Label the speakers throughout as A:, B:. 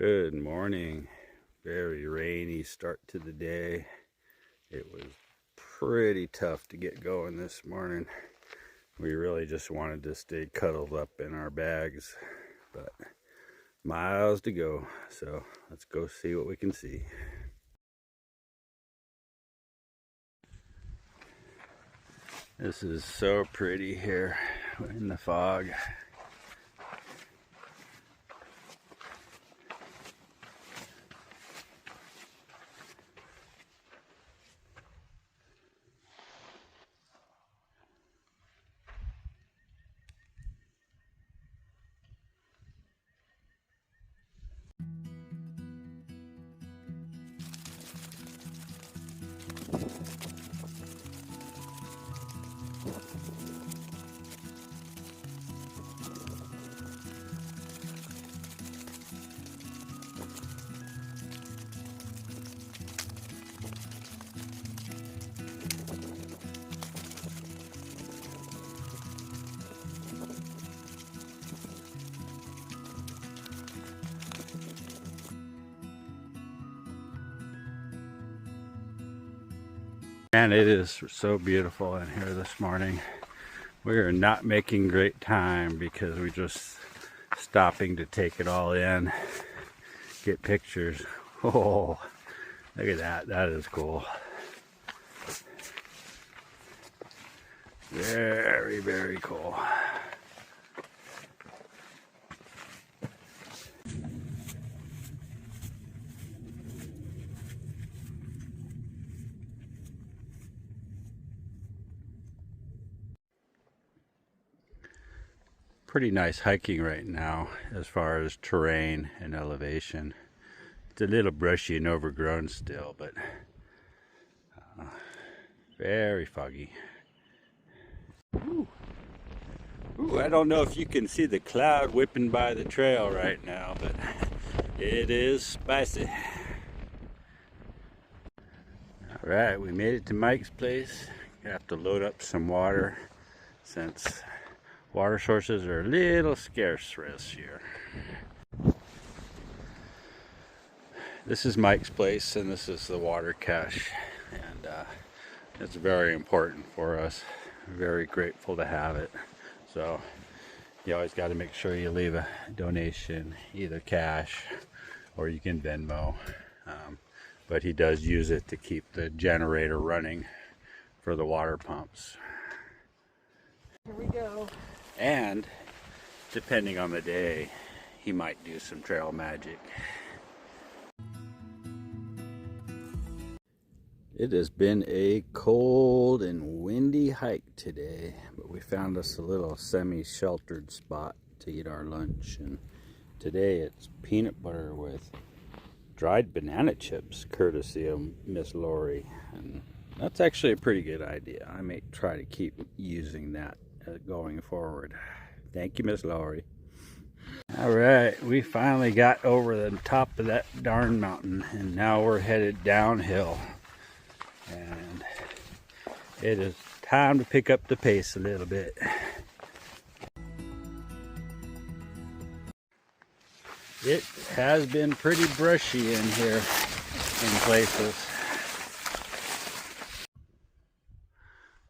A: Good morning. Very rainy start to the day. It was pretty tough to get going this morning. We really just wanted to stay cuddled up in our bags, but miles to go. So let's go see what we can see. This is so pretty here in the fog. And it is so beautiful in here this morning. We are not making great time because we're just stopping to take it all in, get pictures. Oh, look at that. That is cool. Very, very cool. Pretty nice hiking right now as far as terrain and elevation. It's a little brushy and overgrown still, but very foggy. Ooh. Ooh, I don't know if you can see the cloud whipping by the trail right now, but it is spicy. All right, we made it to Mike's place. Gonna have to load up some water since water sources are a little scarce this year. This is Mike's place, and this is the water cache, and it's very important for us. Very grateful to have it. So you always got to make sure you leave a donation, either cash or you can Venmo. But he does use it to keep the generator running for the water pumps.
B: Here we go.
A: And depending on the day, he might do some trail magic. It has been a cold and windy hike today, but we found us a little semi-sheltered spot to eat our lunch. And today it's peanut butter with dried banana chips, courtesy of Miss Lori. And that's actually a pretty good idea. I may try to keep using that going forward. Thank you, Miss Lori. All right, we finally got over the top of that darn mountain, and now we're headed downhill. And it is time to pick up the pace a little bit. It has been pretty brushy in here in places.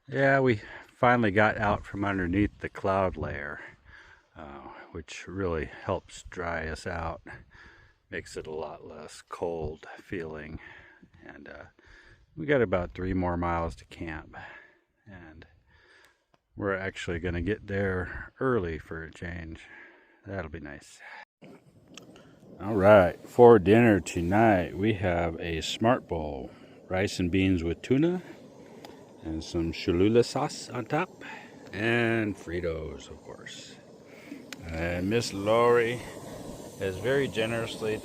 A: Yeah, we finally got out from underneath the cloud layer, which really helps dry us out, makes it a lot less cold feeling. And we got about 3 more miles to camp, and we're actually going to get there early for a change. That'll be nice. All right, for dinner tonight we have a smart bowl, rice and beans with tuna, and some Cholula sauce on top, and Fritos, of course. And Miss Lori has very generously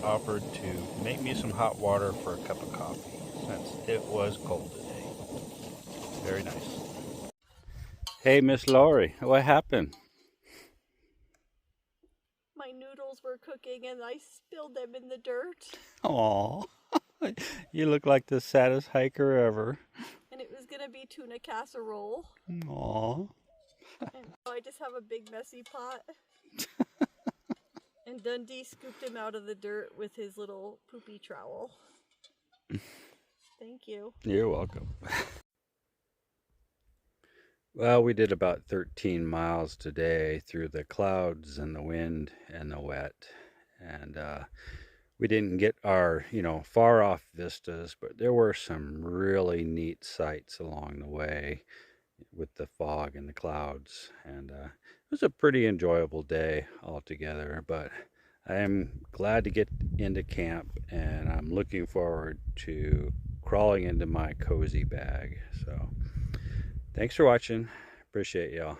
A: offered to make me some hot water for a cup of coffee, since it was cold today. Very nice. Hey, Miss Lori, what happened?
B: My noodles were cooking and I spilled them in the dirt.
A: Aw, you look like the saddest hiker ever.
B: And it was going to be tuna casserole.
A: Aw.
B: And so I just have a big messy pot. And Dundee scooped him out of the dirt with his little poopy trowel. Thank you.
A: You're welcome. Well, we did about 13 miles today through the clouds and the wind and the wet. And we didn't get our, far off vistas, but there were some really neat sights along the way with the fog and the clouds. And it was a pretty enjoyable day altogether, but I am glad to get into camp, and I'm looking forward to crawling into my cozy bag. So thanks for watching. Appreciate y'all.